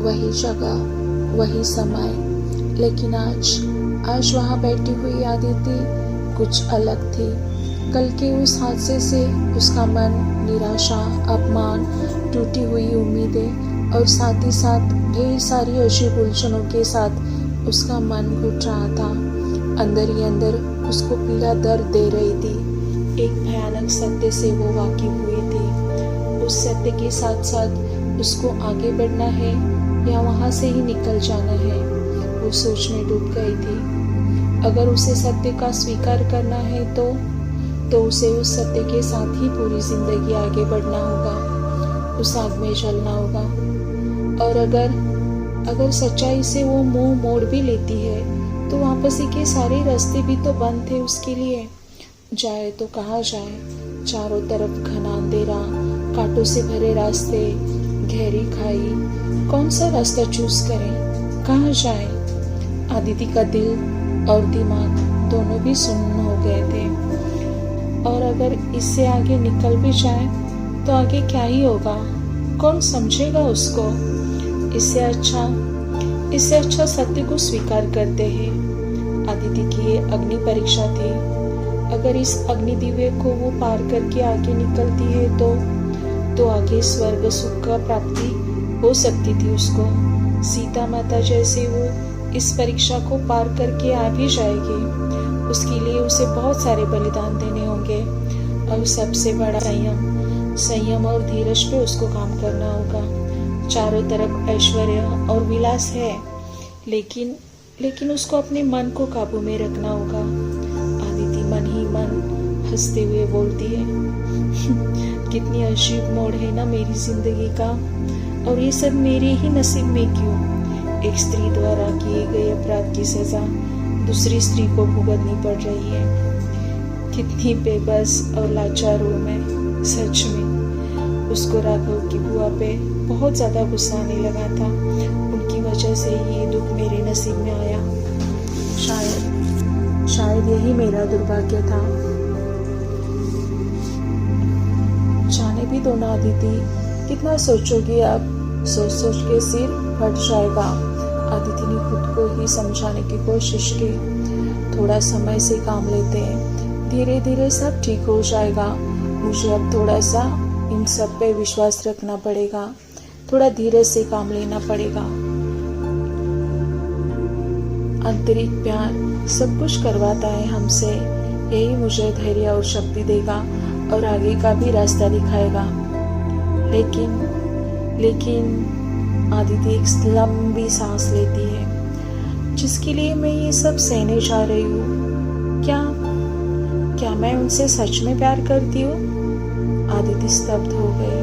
वही जगह, वही समय, लेकिन आज वहाँ बैठी हुई आदिति कुछ अलग थी। कल के उस हादसे से उसका मन निराशा, अपमान, टूटी हुई उम्मीदें और साथ ही साथ ढेर सारी अजीब उलझनों के साथ उसका मन घुट रहा था। अंदर ही अंदर उसको पीड़ा दर्द दे रही थी। एक भयानक सत्य से वो वाकिफ हुई थी। उस सत्य के साथ साथ उसको आगे बढ़ना है या वहाँ से ही निकल जाना है, वो सोच में डूब गई थी। अगर उसे सत्य का स्वीकार करना है तो उसे उस सत्य के साथ ही पूरी जिंदगी आगे बढ़ना होगा, उस आग में जलना होगा। और अगर सच्चाई से वो मुंह मोड़ भी लेती है तो वापसी के सारे रास्ते भी तो बंद थे उसके लिए। जाए तो कहाँ जाए? चारों तरफ घना अंधेरा, कांटों से भरे रास्ते, गहरी खाई। कौन सा रास्ता चूज करें? कहाँ जाए? आदिति का दिल और दिमाग दोनों भी सुन्न हो गए थे। और अगर इससे आगे निकल भी जाए तो आगे क्या ही होगा? कौन समझेगा उसको? इससे अच्छा सत्य को स्वीकार करते हैं। आदिति की ये अग्नि परीक्षा थी। अगर इस अग्नि दिव्य को वो पार करके आगे निकलती है तो आगे स्वर्ग सुख का प्राप्ति हो सकती थी उसको। सीता माता जैसे वो इस परीक्षा को पार करके आ भी जाएगी। उसके लिए उसे बहुत सारे बलिदान देने होंगे और सबसे बड़ा संयम और धीरज पे उसको काम करना होगा। चारों तरफ ऐश्वर्य और विलास है, लेकिन उसको अपने मन को काबू में रखना होगा। आदिति मन ही मन हंसते हुए बोलती है, कितनी अजीब मोड़ है ना मेरी जिंदगी का, और ये सब मेरे ही नसीब में क्यों? एक स्त्री द्वारा किए गए अपराध की सजा दूसरी स्त्री को भुगतनी पड़ रही है। कितनी बेबस और लाचार हूँ मैं। सच में उसको राघव की बुआ पे बहुत ज्यादा गुस्सा आने लगा था। उनकी वजह से ये दुख मेरे नसीब में आया। शायद यही मेरा दुर्भाग्य था। जाने भी दो ना आदिति, कितना सोचोगी आप? सोच के सिर फट जाएगा। आदिति ने खुद को ही समझाने की कोशिश की। थोड़ा समय से काम लेते हैं, धीरे धीरे सब ठीक हो जाएगा। मुझे अब थोड़ा सा इन सब पे विश्वास रखना पड़ेगा, थोड़ा धीरे से काम लेना पड़ेगा। आंतरिक प्यार सब कुछ करवाता है हमसे, यही मुझे धैर्य और शक्ति देगा और आगे का भी रास्ता दिखाएगा। लेकिन आदिति एक लंबी सांस लेती है। जिसके लिए मैं ये सब सहने जा रही हूँ, क्या मैं उनसे सच में प्यार करती हूँ? आदिति स्तब्ध हो गई।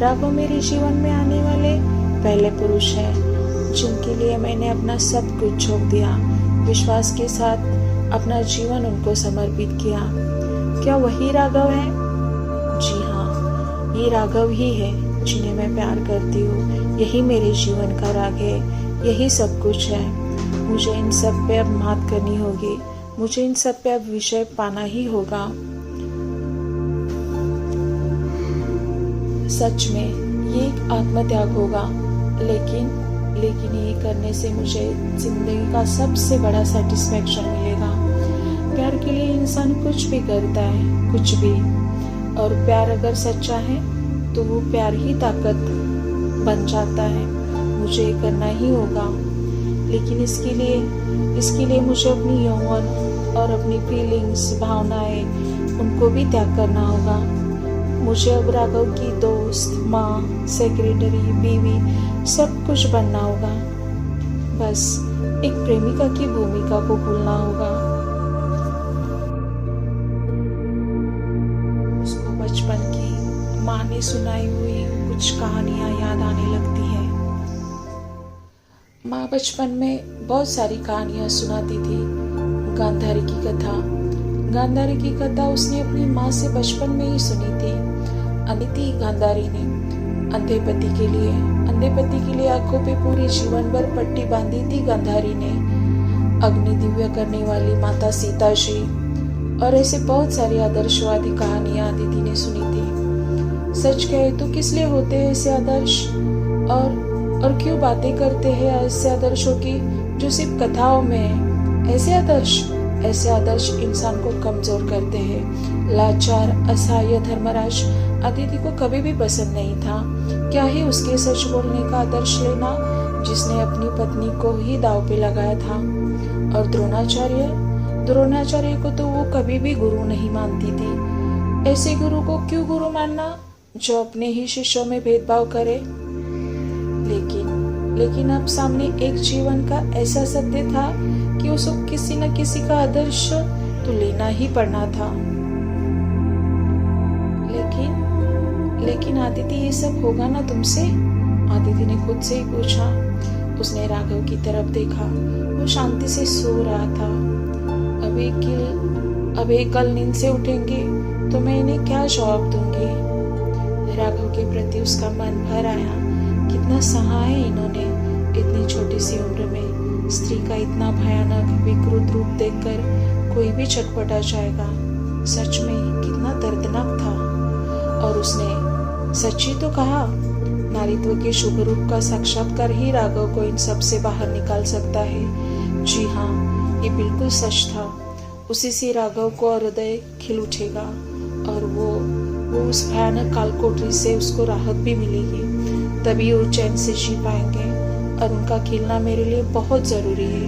राघव मेरे जीवन में आने वाले पहले पुरुष हैं जिनके लिए मैंने अपना सब कुछ झोंक दिया, विश्वास के साथ अपना जीवन उनको समर्पित किया। क्या वही राघव है? जी हाँ, ये राघव ही है जिन्हें मैं प्यार करती हूँ। यही मेरे जीवन का राग है, यही सब कुछ है। मुझे इन सब पे अब मात करनी होगी, मुझे इन सब पे अब विजय पाना ही होगा। सच में ये एक आत्मत्याग होगा, लेकिन ये करने से मुझे जिंदगी का सबसे बड़ा सेटिस्फेक्शन मिलेगा। प्यार के लिए इंसान कुछ भी करता है, कुछ भी। और प्यार अगर सच्चा है तो वो प्यार ही ताकत बन जाता है। मुझे ये करना ही होगा, लेकिन इसके लिए मुझे अपनी यौवन और अपनी फीलिंग्स, भावनाएं, उनको भी त्याग करना होगा। मुझे अब राघव की दोस्त, माँ, सेक्रेटरी, बीवी सब कुछ बनना होगा। बस एक प्रेमिका की भूमिका को भूलना होगा। उसको बचपन की माँ ने सुनाई हुई कुछ कहानियां याद आने लगती है। माँ बचपन में बहुत सारी कहानियां सुनाती थी। गांधारी की कथा उसने अपनी माँ से बचपन में ही सुनी थी। अदिति गांधारी ने अंधे पति के लिए आंखों पे पूरी जीवन भर पट्टी बांधी थी। गांधारी ने अग्नि दिव्य करने वाली माता सीता जी और ऐसे बहुत सारी आदर्शवादी कहानियां अदिति ने सुनी थी। सच कहे तो किस लिए होते हैं ऐसे आदर्श? और क्यों बातें करते हैं ऐसे आदर्शों की जो सिर्फ कथाओं में है। ऐसे आदर्श इंसान को कमजोर करते हैं। लाचार असहाय धर्मराज अदिति को कभी भी पसंद नहीं था। क्या ही उसके सच बोलने का आदर्श लेना जिसने अपनी पत्नी को ही दाव पे लगाया था। और द्रोणाचार्य को तो वो कभी भी गुरु नहीं मानती थी। ऐसे गुरु को क्यों गुरु मानना जो अपने ही शिष्यों में भेदभाव करे। लेकिन अब सामने एक जीवन का ऐसा सत्य था कि उसको किसी न किसी का आदर्श तो लेना ही पड़ना था। लेकिन आदिति, ये सब होगा ना तुमसे? आदिति ने खुद से ही पूछा। उसने राघव की तरफ देखा। वो शांति से सो रहा था। अभी कल नींद से उठेंगे तो मैं इन्हें क्या जवाब दूंगी। राघव के प्रति उसका मन भर आया। कितना सहा है इन्होंने इतनी छोटी सी उम्र में। स्त्री का इतना भयानक विकृत रूप देखकर कोई भी छटपटा जाएगा। सच में कितना दर्दनाक था। और उसने सच ही तो कहा। नारीत्व के शुभ रूप का साक्षात्कार ही राघव को इन सब से बाहर निकाल सकता है। जी हाँ, ये बिल्कुल सच था। उसी से राघव को हृदय खिल उठेगा और वो उस भयानक कालकोठरी से उसको राहत भी मिलेगी। तभी वो चैन से जी पाएंगे। और उनका खिलना मेरे लिए बहुत जरूरी है।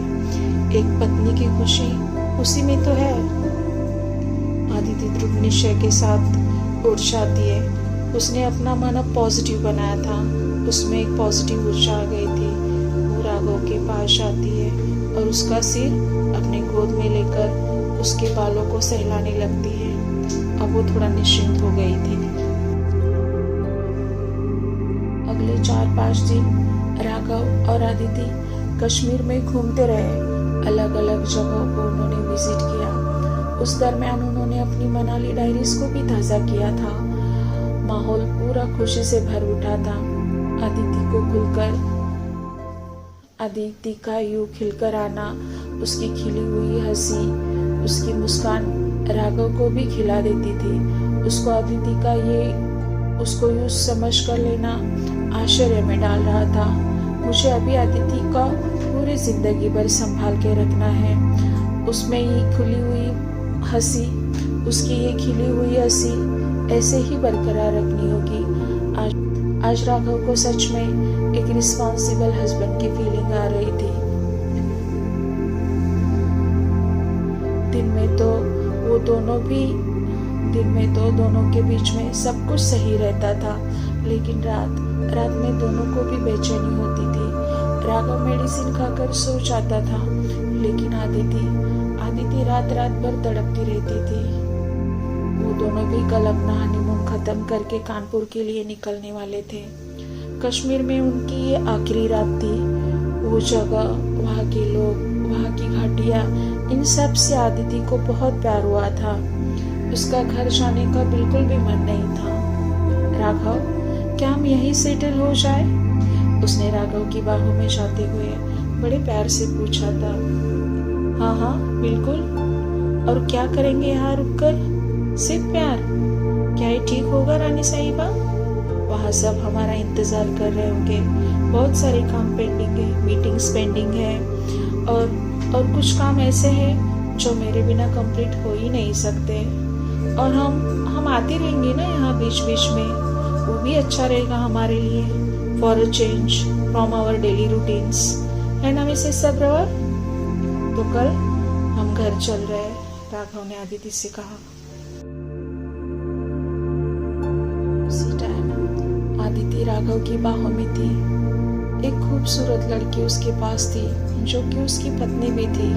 एक पत्नी की खुशी उसी में तो है। आदिति दृढ़ निश्चय के साथ उठ जाती है। उसने अपना मन अब पॉजिटिव बनाया था। उसमें एक पॉजिटिव ऊर्जा आ गई थी। वो राघव के पास आती है और उसका सिर अपने गोद में लेकर उसके बालों को सहलाने लगती है। अब वो थोड़ा निश्चिंत हो गई थी। अगले 4-5 दिन राघव और आदिति कश्मीर में घूमते रहे। अलग अलग जगहों को उन्होंने विजिट किया। उस दरमियान उन्होंने अपनी मनाली डायरीज को भी ताज़ा किया था। माहौल पूरा खुशी से भर उठा था। आदिति का यूं खिलकर आना, उसकी खिली हुई हंसी, उसकी मुस्कान राघव को भी खिला देती थी। उसको आदिति का उसको यूं समझ कर लेना आश्चर्य में डाल रहा था। मुझे अभी आदिति का पूरी जिंदगी भर संभाल के रखना है। उसमें उसकी ये खिली हुई हंसी ऐसे ही बरकरार रखनी होगी। आज राघव को सच में एक रिस्पॉन्सिबल हस्बैंड की फीलिंग आ रही थी। दिन में तो दोनों के बीच में सब कुछ सही रहता था, लेकिन रात में दोनों को भी बेचैनी होती थी। राघव मेडिसिन खाकर सो जाता था, लेकिन आदिति रात भर तड़पती रहती थी। वो दोनों भी कल अपना हनीमून खत्म करके कानपुर के लिए निकलने वाले थे। कश्मीर में उनकी ये आखिरी रात थी। वो जगह, वहाँ के लोग, वहाँ की घाटियाँ, इन सब से आदिति को बहुत प्यार हुआ था। उसका घर जाने का बिल्कुल भी मन नहीं था। राघव, क्या हम यहीं सेटल हो जाए? उसने राघव की बाहों में जाते हुए बड़े प्यार से पूछा था। हाँ बिल्कुल। और क्या करेंगे यहाँ रुककर? सिर्फ प्यार? क्या ये ठीक होगा रानी साहिबा? वहाँ सब हमारा इंतजार कर रहे होंगे। बहुत सारे काम पेंडिंग है, मीटिंग्स पेंडिंग है, और कुछ काम ऐसे हैं जो मेरे बिना कंप्लीट हो ही नहीं सकते। और हम आते रहेंगे ना यहाँ बीच बीच में, वो भी अच्छा रहेगा हमारे लिए। For a change from our daily routines, है ना मिसेस सब्रवर? तो कल हम घर चल रहे हैं, राघव ने आदिति से कहा। उसी टाइम आदिति राघव की बाहों में थी। एक खूबसूरत लड़की उसके पास थी, जो कि उसकी पत्नी भी थी।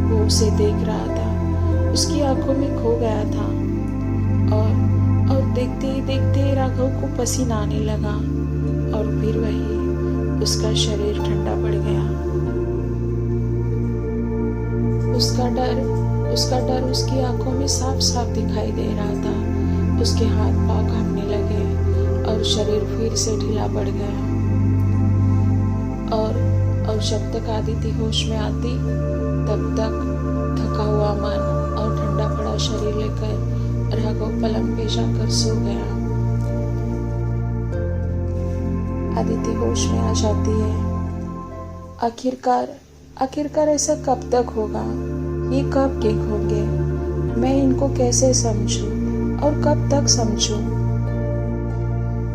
वो उसे देख रहा था, उसकी आंखों में खो गया था। और देखते ही देखते राघव को पसीना आने लगा, और फिर वही उसका शरीर ठंडा पड़ गया। उसका डर उसकी आंखों में साफ साफ दिखाई दे रहा था। उसके हाथ पांव कांपने लगे और शरीर फिर से ढीला पड़ गया। और जब तक आदिति होश में आती, तब तक थका हुआ मन और ठंडा पड़ा शरीर लेकर राघव पलंग पे जाकर सो गया। अदिति होश में आ जाती है। आखिरकार ऐसा कब तक होगा? ये कब ठीक होंगे? मैं इनको कैसे समझूं और कब तक समझूं?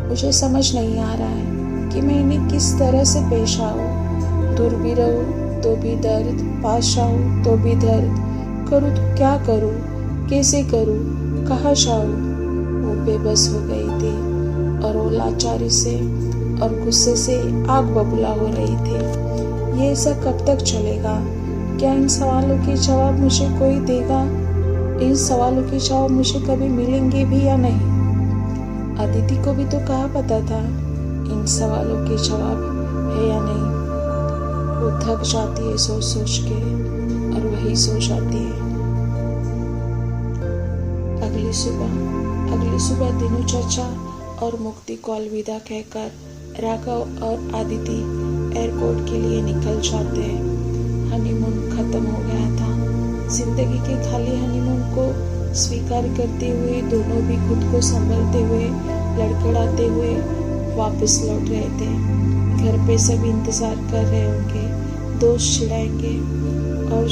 मुझे समझ नहीं आ रहा है कि मैं इन्हें किस तरह से पेश आऊं। दूर भी रहूं तो भी दर्द, पास आऊं तो भी दर्द, करूं तो क्या करूं, कैसे करूं, कहाँ जाऊं? वो बेबस हो गई थी और वो लाचारी से और गुस्से से आग बबूला हो रही थी। ये ऐसा कब तक चलेगा? क्या इन सवालों के जवाब मुझे कोई देगा? इन सवालों के जवाब मुझे कभी मिलेंगे भी या नहीं? अदिति को भी तो कहाँ पता था इन सवालों के जवाब है या नहीं। वो थक जाती है सोच सोच के और वही सो जाती है। अगली सुबह दिनू चाचा और मुक्ति को अलविदा कहकर राघव और आदिति एयरपोर्ट के लिए निकल जाते हैं। हनीमून खत्म हो गया था। जिंदगी के खाली हनीमून को स्वीकार करते हुए दोनों भी खुद को संभलते हुए, लड़खड़ाते हुए वापस लौट रहे थे। घर पे सब इंतजार कर रहे होंगे, दोस्त चिढ़ाएंगे। और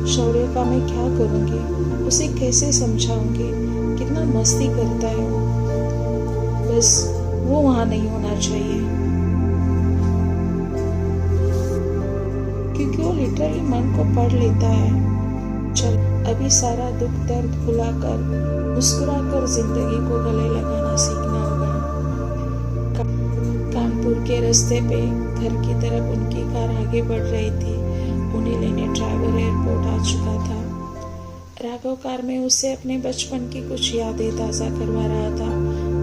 शौर्य का मैं क्या करूँगी? उसे कैसे समझाऊंगी? कितना मस्ती करता है वो। बस वो वहाँ नहीं होना चाहिए, क्योंकि वो लिटरली मन को पढ़ लेता है। चल अभी सारा दुख दर्द भुलाकर मुस्कुराकर जिंदगी को गले लगाना सीखना होगा। कानपुर के रास्ते पे घर की तरफ उनकी कार आगे बढ़ रही थी। उन्हें लेने ड्राइवर एयरपोर्ट आ चुका था। राघव कार में उसे अपने बचपन की कुछ यादें ताज़ा करवा रहा था,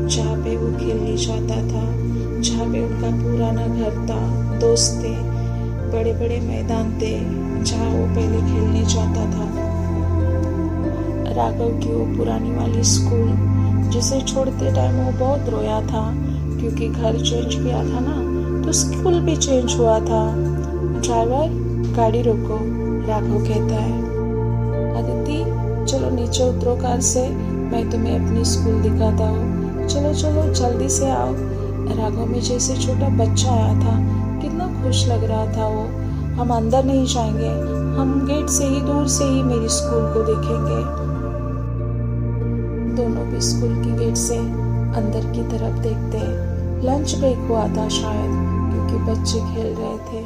जहाँ पे वो खेलने जाता था, जहाँ पे उनका पुराना घर था, दोस्त थे, बड़े बड़े मैदान थे जहाँ वो पहले खेलने जाता था। राघव की वो पुरानी वाली स्कूल जिसे छोड़ते टाइम वो बहुत रोया था, क्योंकि घर चेंज किया था ना, तो स्कूल भी चेंज हुआ था। ड्राइवर गाड़ी रोको, राघव कहता है। अदिति चलो नीचे उतरो कार से, मैं तुम्हें अपनी स्कूल दिखाता हूँ। चलो चलो जल्दी से आओ। राघव में जैसे छोटा बच्चा आया था, कितना खुश लग रहा था वो। हम अंदर नहीं जाएंगे, हम गेट से ही दूर से ही मेरी स्कूल को देखेंगे। दोनों भी स्कूल की गेट से अंदर की तरफ देखते। लंच ब्रेक हुआ था शायद, क्योंकि बच्चे खेल रहे थे।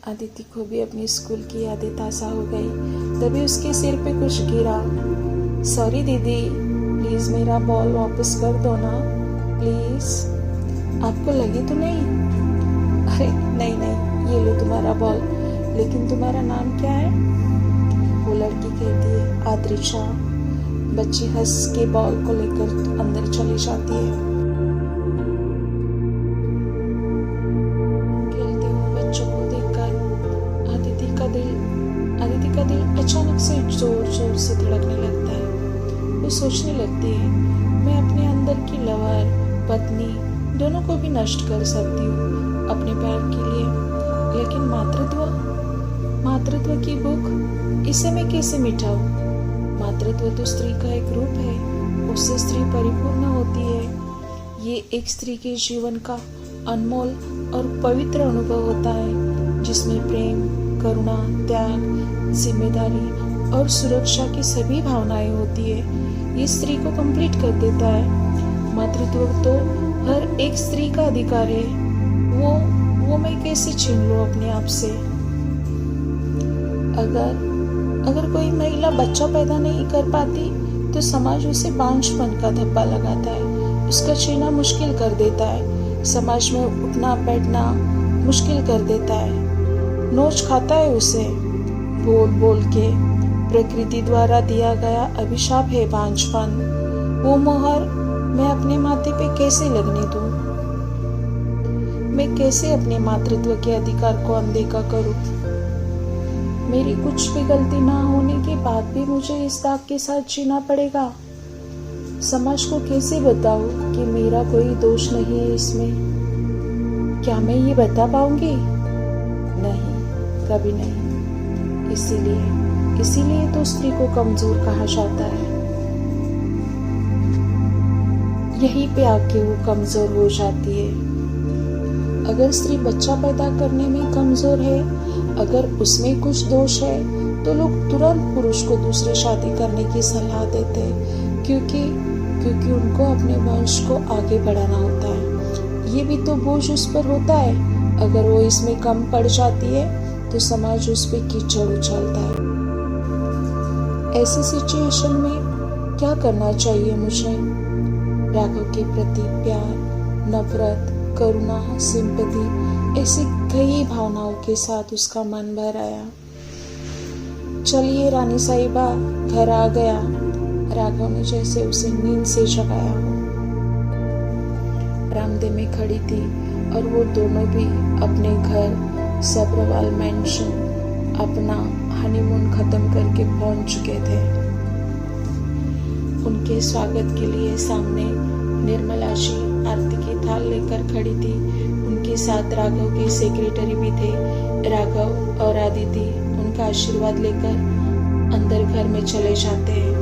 अदिति को भी अपनी स्कूल की यादें ताज़ा हो गई। तभी उसके सिर पे कुछ गिरा। सॉरी दीदी, प्लीज मेरा बॉल वापस कर दो ना, प्लीज। आपको लगी तो नहीं? अरे नहीं नहीं, ये लो तुम्हारा बॉल। लेकिन तुम्हारा नाम क्या है? वो लड़की कहती है आद्रिशा। बच्ची हंस के बॉल को लेकर अंदर चली जाती है। खेलते हुए बच्चों को देखकर अदिति का दिल अचानक से जोर जोर से धड़कने लगता है। वो सोचने लगती है, मैं अपने अंदर की लवर, पत्नी दोनों को भी नष्ट कर सकती हूँ अपने प्यार के लिए, लेकिन मातृत्व की भूख, इसे मैं कैसे मिटाऊं? मातृत्व तो स्त्री का एक रूप है, उससे स्त्री परिपूर्ण होती है। ये एक स्त्री के जीवन का अनमोल और पवित्र अनुभव होता है, जिसमें प्रेम, करुणा, त्याग, जिम्मेदारी और सुरक्षा की सभी भावनाएं होती है। ये स्त्री को कंप्लीट कर देता है। मातृत्व तो हर एक स्त्री का अधिकार है, वो मैं कैसे छीन लूं अपने आप से? अगर कोई महिला बच्चा पैदा नहीं कर पाती तो समाज उसे बांझपन का धब्बा लगाता है, उसका जीना मुश्किल कर देता है, समाज में उठना बैठना मुश्किल कर देता है, नोच खाता है उसे। बोल बोल के प्रकृति द्वारा दिया गया अभिशाप है बांझपन। वो मोहर मैं अपने माथे पे कैसे लगने दूं? मैं कैसे अपने मातृत्व के अधिकार को अनदेखा करूं? मेरी कुछ भी गलती ना होने के बाद भी मुझे इस दाग के साथ जीना पड़ेगा। समाज को कैसे बताऊं कि मेरा कोई दोष नहीं है इसमें? क्या मैं ये बता पाऊंगी? नहीं, कभी नहीं। इसीलिए तो स्त्री को कमजोर कहा जाता है। यहीं पे आके वो कमजोर हो जाती है। अगर स्त्री बच्चा पैदा करने में कमजोर है, अगर उसमें कुछ दोष है, तो लोग तुरंत पुरुष को दूसरी शादी करने की सलाह देते हैं, क्योंकि उनको अपने वंश को आगे बढ़ाना होता है। ये भी तो बोझ उस पर होता है। अगर वो इसमें कम पड़ जाती है तो समाज उस पर कीचड़ उछालता है। ऐसी सिचुएशन में क्या करना चाहिए मुझे? राघव के प्रति प्यार, नफरत, करुणा, सिंपैथी, ऐसी कई भावनाओं के साथ उसका मन भर आया। चलिए रानी साहिबा, घर आ गया, राघव ने जैसे उसे नींद से जगाया हो। बरामदे में खड़ी थी और वो दोनों भी अपने घर सब्रवाल मैंशन अपना हनीमून खत्म करके पहुंच चुके थे। उनके स्वागत के लिए सामने निर्मला जी आरती की थाल लेकर खड़ी थी। उनके साथ राघव के सेक्रेटरी भी थे। राघव और आदिति उनका आशीर्वाद लेकर अंदर घर में चले जाते हैं।